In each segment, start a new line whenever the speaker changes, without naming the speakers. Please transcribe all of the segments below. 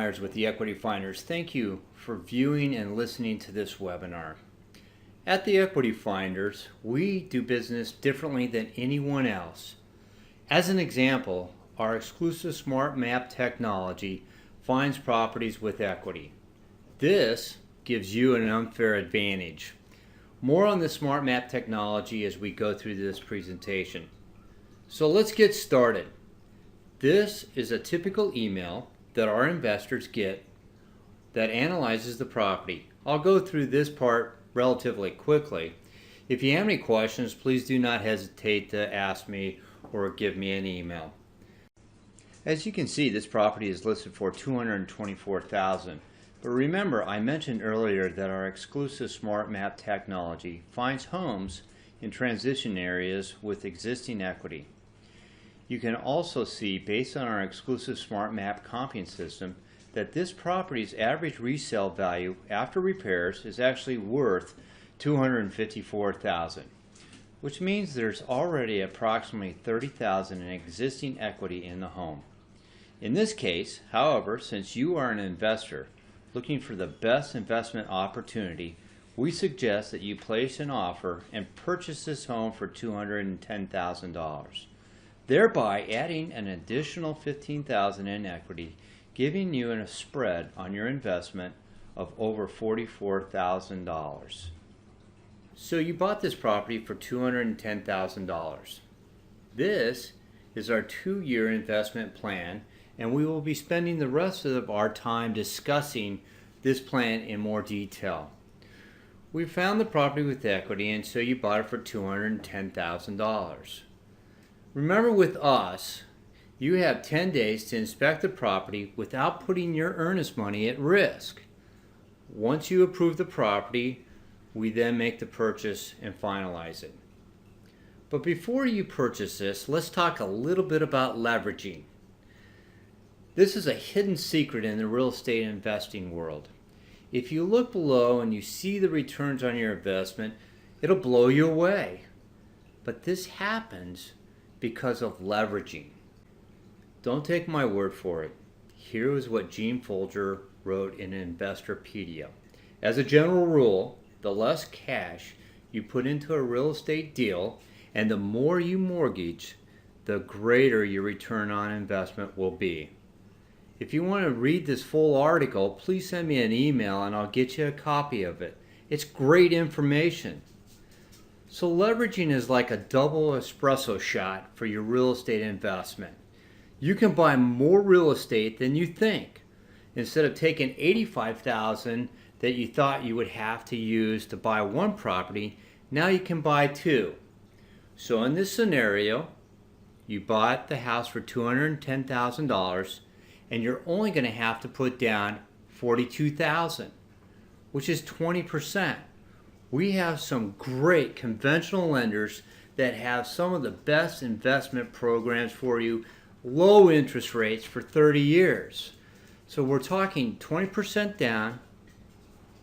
Myers with the Equity Finders. Thank you for viewing and listening to this webinar. At the Equity Finders, we do business differently than anyone else. As an example, our exclusive Smart Map technology finds properties with equity. This gives you an unfair advantage. More on the Smart Map technology as we go through this presentation. So let's get started. This is a typical email that our investors get that analyzes the property. I'll go through this part relatively quickly. If you have any questions, please do not hesitate to ask me or give me an email. As you can see, this property is listed for $224,000. But remember, I mentioned earlier that our exclusive Smart Map technology finds homes in transition areas with existing equity. You can also see, based on our exclusive Smart Map comping system, that this property's average resale value after repairs is actually worth $254,000, which means there's already approximately $30,000 in existing equity in the home. In this case, however, since you are an investor looking for the best investment opportunity, we suggest that you place an offer and purchase this home for $210,000. Thereby adding an additional $15,000 in equity, giving you a spread on your investment of over $44,000. So you bought this property for $210,000. This is our 2-year investment plan, and we will be spending the rest of our time discussing this plan in more detail. We found the property with equity, and so you bought it for $210,000. Remember, with us, you have 10 days to inspect the property without putting your earnest money at risk. Once you approve the property, we then make the purchase and finalize it. But before you purchase this, let's talk a little bit about leveraging. This is a hidden secret in the real estate investing world. If you look below and you see the returns on your investment, it'll blow you away. But this happens because of leveraging. Don't take my word for it. Here is what Gene Folger wrote in Investorpedia. As a general rule, the less cash you put into a real estate deal and the more you mortgage, the greater your return on investment will be. If you want to read this full article, please send me an email and I'll get you a copy of it. It's great information. So leveraging is like a double espresso shot for your real estate investment. You can buy more real estate than you think. Instead of taking $85,000 that you thought you would have to use to buy one property, now you can buy two. So in this scenario, you bought the house for $210,000 and you're only going to have to put down $42,000, which is 20%. We have some great conventional lenders that have some of the best investment programs for you, low interest rates for 30 years. So we're talking 20% down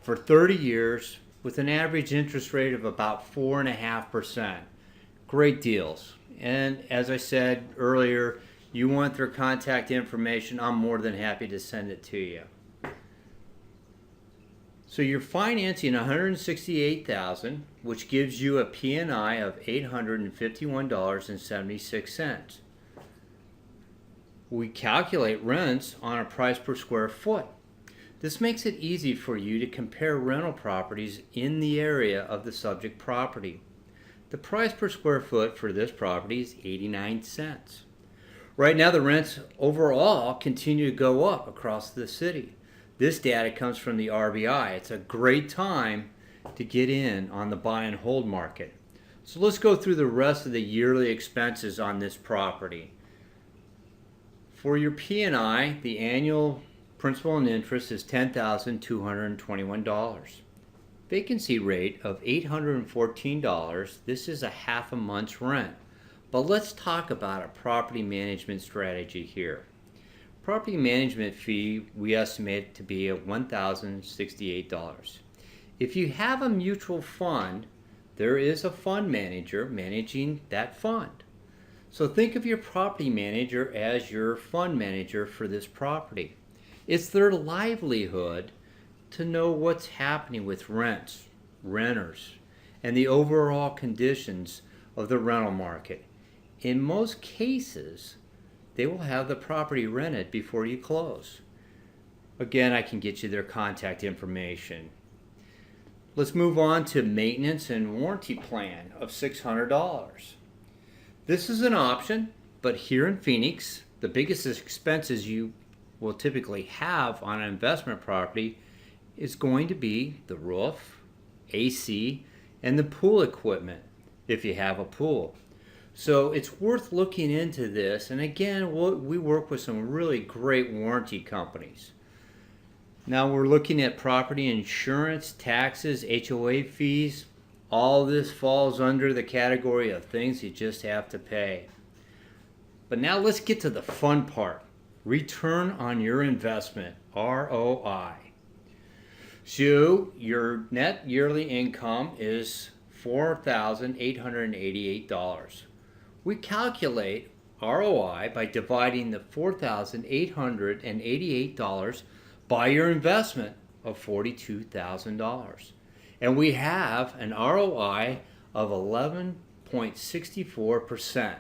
for 30 years with an average interest rate of about 4.5%. Great deals. And as I said earlier, you want their contact information, I'm more than happy to send it to you. So you're financing $168,000, which gives you a P&I of $851.76. We calculate rents on a price per square foot. This makes it easy for you to compare rental properties in the area of the subject property. The price per square foot for this property is 89 cents. Right now the rents overall continue to go up across the city. This data comes from the RBI. It's a great time to get in on the buy and hold market. So let's go through the rest of the yearly expenses on this property. For your P&I, the annual principal and interest is $10,221. Vacancy rate of $814. This is a half a month's rent. But let's talk about a property management strategy here. Property management fee we estimate to be at $1,068. If you have a mutual fund, there is a fund manager managing that fund. So think of your property manager as your fund manager for this property. It's their livelihood to know what's happening with rents, renters, and the overall conditions of the rental market. In most cases, they will have the property rented before you close. Again, I can get you their contact information. Let's move on to maintenance and warranty plan of $600. This is an option, but here in Phoenix, the biggest expenses you will typically have on an investment property is going to be the roof, AC, and the pool equipment if you have a pool. So it's worth looking into this, and again, we work with some really great warranty companies. Now we're looking at property insurance, taxes, HOA fees. All this falls under the category of things you just have to pay. But now let's get to the fun part. Return on your investment, ROI. So your net yearly income is $4,888. We calculate ROI by dividing the $4,888 by your investment of $42,000. And we have an ROI of 11.64%.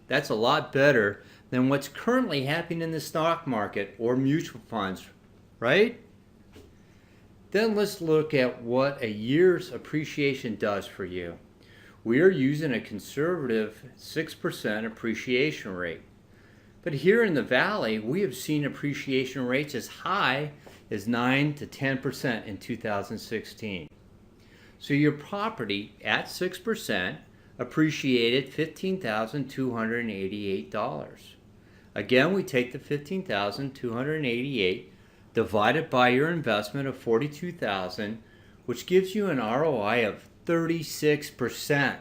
That's a lot better than what's currently happening in the stock market or mutual funds, right? Then let's look at what a year's appreciation does for you. We are using a conservative 6% appreciation rate. But here in the Valley, we have seen appreciation rates as high as 9 to 10% in 2016. So your property at 6% appreciated $15,288. Again, we take the $15,288 divided by your investment of $42,000, which gives you an ROI of 36%.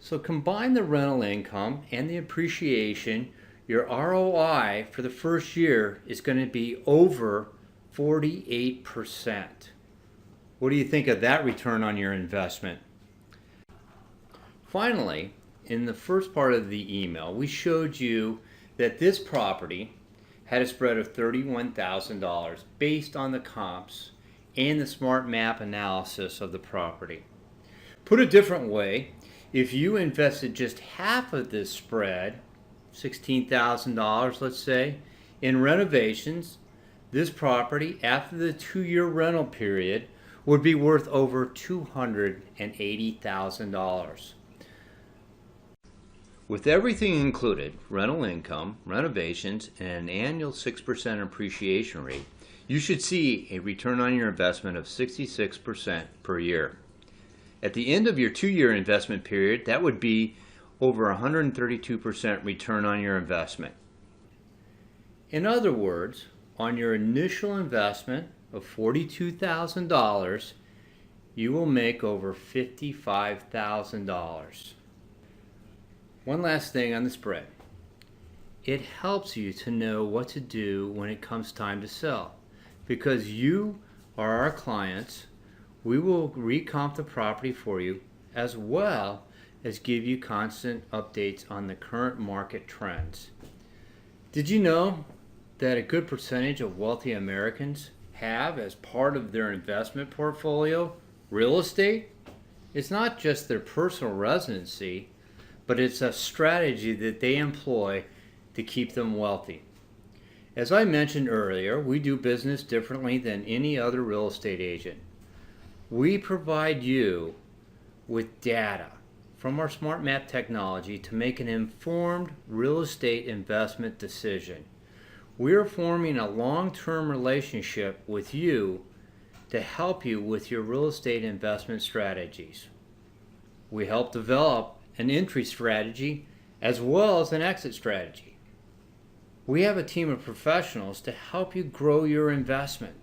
So combine the rental income and the appreciation, your ROI for the first year is going to be over 48%. What do you think of that return on your investment? Finally, in the first part of the email, we showed you that this property had a spread of $31,000 based on the comps and the smart map analysis of the property. Put a different way, if you invested just half of this spread, $16,000 let's say, in renovations, this property after the 2-year rental period would be worth over $280,000. With everything included, rental income, renovations, and an annual 6% appreciation rate, you should see a return on your investment of 66% per year. At the end of your 2-year investment period, that would be over 132% return on your investment. In other words, on your initial investment of $42,000, you will make over $55,000. One last thing on the spread. It helps you to know what to do when it comes time to sell. Because you are our clients, we will recomp the property for you as well as give you constant updates on the current market trends. Did you know that a good percentage of wealthy Americans have as part of their investment portfolio real estate? It's not just their personal residency, but it's a strategy that they employ to keep them wealthy. As I mentioned earlier, we do business differently than any other real estate agent. We provide you with data from our Smart Map technology to make an informed real estate investment decision. We are forming a long-term relationship with you to help you with your real estate investment strategies. We help develop an entry strategy as well as an exit strategy. We have a team of professionals to help you grow your investment,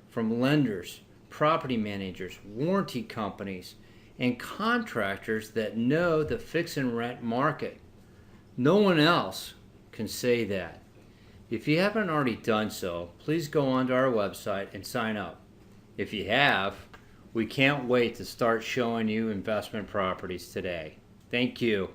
from lenders, property managers, warranty companies, and contractors that know the fix and rent market. No one else can say that. If you haven't already done so, please go onto our website and sign up. If you have, we can't wait to start showing you investment properties today. Thank you.